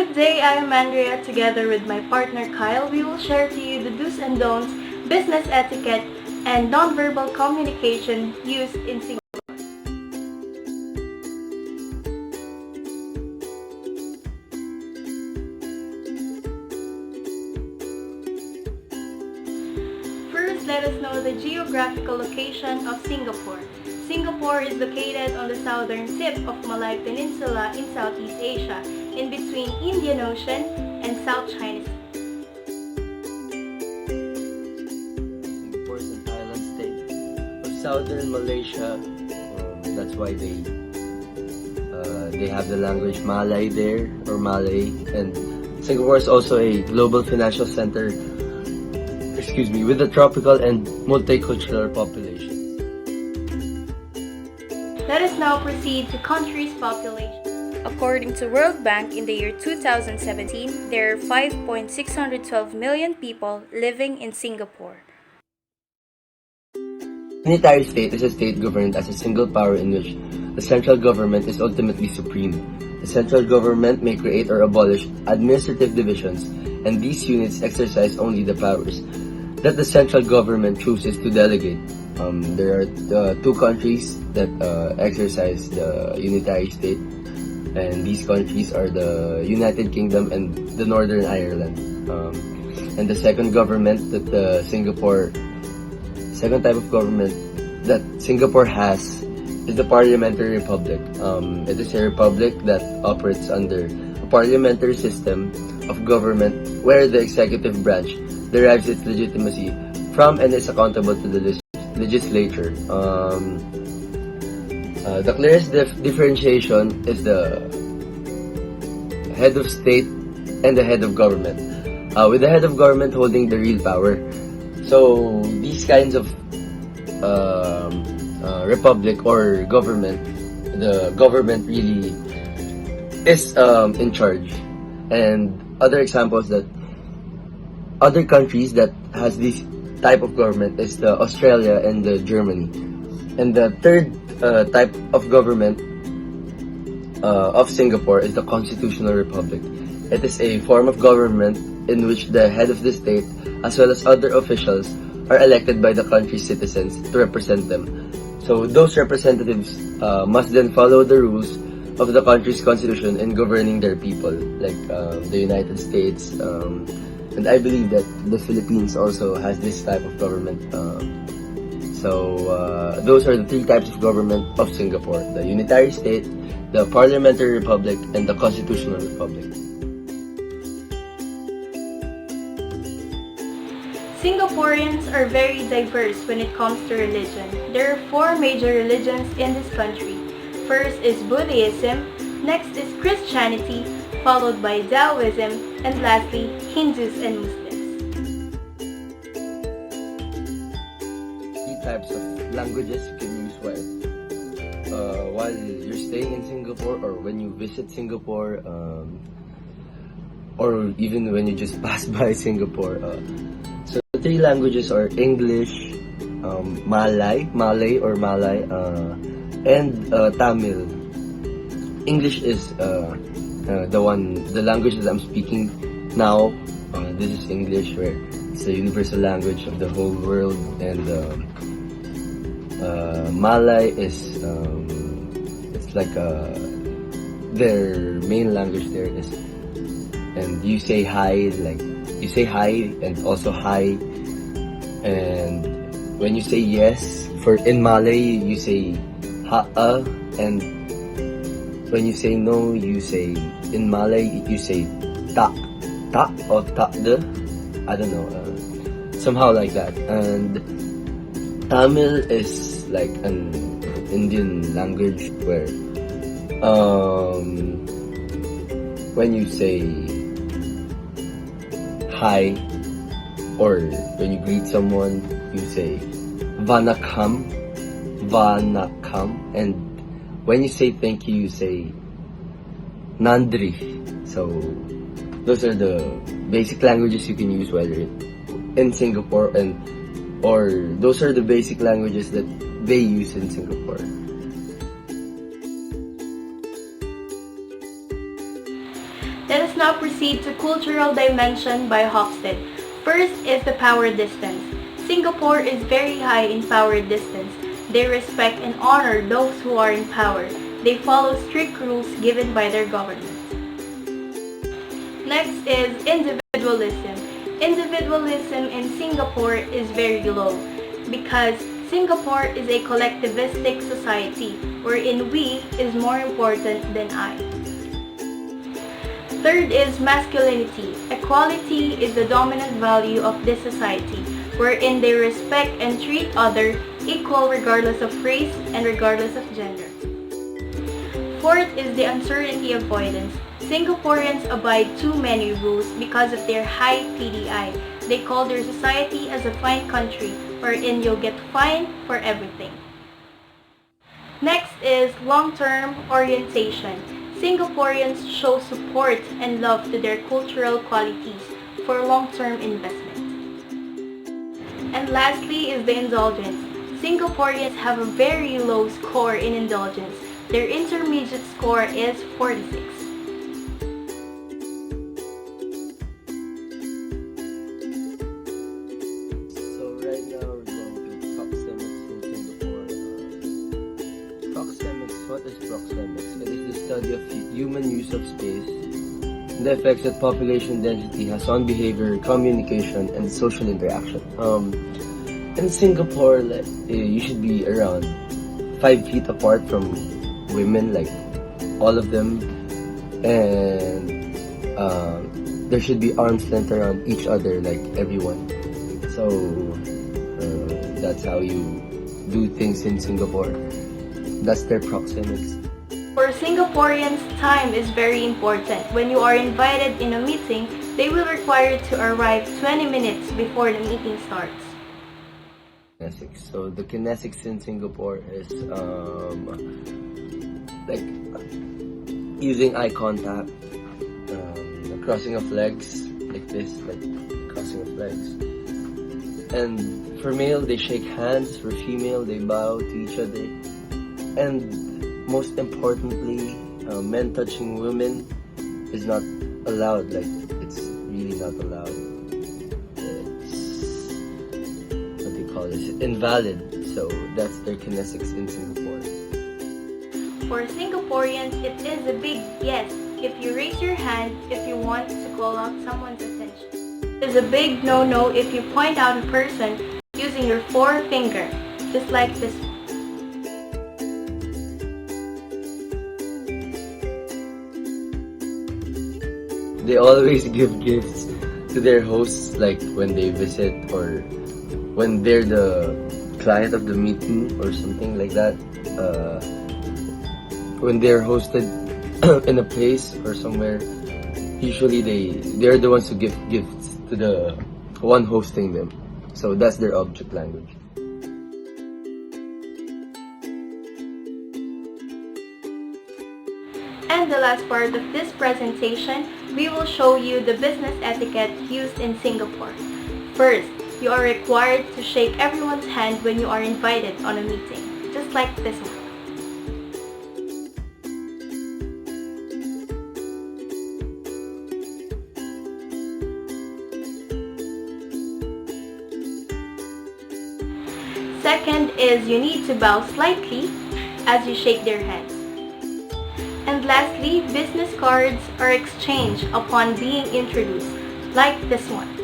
Good day, I'm Andrea. Together with my partner Kyle, we will share to you the do's and don'ts, business etiquette, and nonverbal communication used in Singapore. First, let us know the geographical location of Singapore. Singapore is located on the southern tip of Malay Peninsula in Southeast Asia, in between Indian Ocean and South China Sea. Singapore is an island state of southern Malaysia. That's why they have the language Malay there, or Malay. And Singapore is also a global financial center. With a tropical and multicultural population. Let us now proceed to country's population. According to World Bank, in the year 2017, there are 5.612 million people living in Singapore. Unitary state is a state governed as a single power in which the central government is ultimately supreme. The central government may create or abolish administrative divisions, and these units exercise only the powers that the central government chooses to delegate. There are two countries that exercise the unitary state, and these countries are the United Kingdom and the Northern Ireland. And the second government that second type of government that Singapore has is the Parliamentary Republic. It is a republic that operates under a parliamentary system of government where the executive branch derives its legitimacy from and is accountable to the legislature. The clearest differentiation is the head of state and the head of government, with the head of government holding the real power. So these kinds of republic or government, the government really is in charge. And other examples that other countries that has this type of government is the Australia and the Germany. And the third type of government of Singapore is the Constitutional Republic. It is a form of government in which the head of the state as well as other officials are elected by the country's citizens to represent them. So those representatives must then follow the rules of the country's constitution in governing their people, like the United States, and I believe that the Philippines also has this type of government. Those are the three types of government of Singapore: the unitary state, the parliamentary republic, and the constitutional republic. Singaporeans are very diverse when it comes to religion. There are four major religions in this country. First is Buddhism, next is Christianity, followed by Taoism, and lastly, Hindus and Muslims. Three types of languages you can use while you're staying in Singapore, or when you visit Singapore, or even when you just pass by Singapore. So the three languages are English, Malay, and Tamil. English is the language that I'm speaking now. This is English, where it's the universal language of the whole world, and Malay is it's like their main language there is, and you say hi, like you say hi and also hi, and when you say yes in Malay you say ha'a, and when you say no, you say, in Malay, you say tak or tak de, I don't know, somehow like that. And Tamil is like an Indian language where, when you say hi, or when you greet someone, you say Vanakkam, and when you say thank you, you say Nandri. So those are the basic languages you can use while you're in Singapore, or those are the basic languages that they use in Singapore. Let us now proceed to cultural dimension by Hofstede. First is the power distance. Singapore is very high in power distance. They respect and honor those who are in power. They follow strict rules given by their government. Next is individualism. Individualism in Singapore is very low because Singapore is a collectivistic society wherein we is more important than I. Third is masculinity. Equality is the dominant value of this society wherein they respect and treat others equal regardless of race and regardless of gender. Fourth is the uncertainty avoidance. Singaporeans abide too many rules because of their high PDI. They call their society as a fine country wherein you'll get fined for everything. Next is long-term orientation. Singaporeans show support and love to their cultural qualities for long-term investment. And lastly is the indulgence. Singaporeans have a very low score in indulgence. Their intermediate score is 46. So right now we're going to proxemics in Singapore. Proxemics, what is proxemics? It is the study of human use of space and the effects that population density has on behavior, communication, and social interaction. In Singapore, you should be around 5 feet apart from women, like all of them, and there should be arms length around each other, like everyone. So that's how you do things in Singapore. That's their proxemics. For Singaporeans, time is very important. When you are invited in a meeting, they will require you to arrive 20 minutes before the meeting starts. Kinesics. So the kinesics in Singapore is like using eye contact, the crossing of legs, like this, like crossing of legs. And for male, they shake hands. For female, they bow to each other. And most importantly, men touching women is not allowed. Like, it's really not allowed. It's, what they call this, invalid. So that's their kinesics in Singapore. For Singaporeans, it is a big yes if you raise your hand if you want to call out someone's attention. It is a big no-no if you point out a person using your forefinger, just like this one. They always give gifts to their hosts, like when they visit or when they're the client of the meeting or something like that. When they're hosted in a place or somewhere, usually they're the ones who give gifts to the one hosting them. So that's their object language. And the last part of this presentation, we will show you the business etiquette used in Singapore. First, you are required to shake everyone's hand when you are invited on a meeting, just like this one. Second is you need to bow slightly as you shake their hands. And lastly, business cards are exchanged upon being introduced, like this one.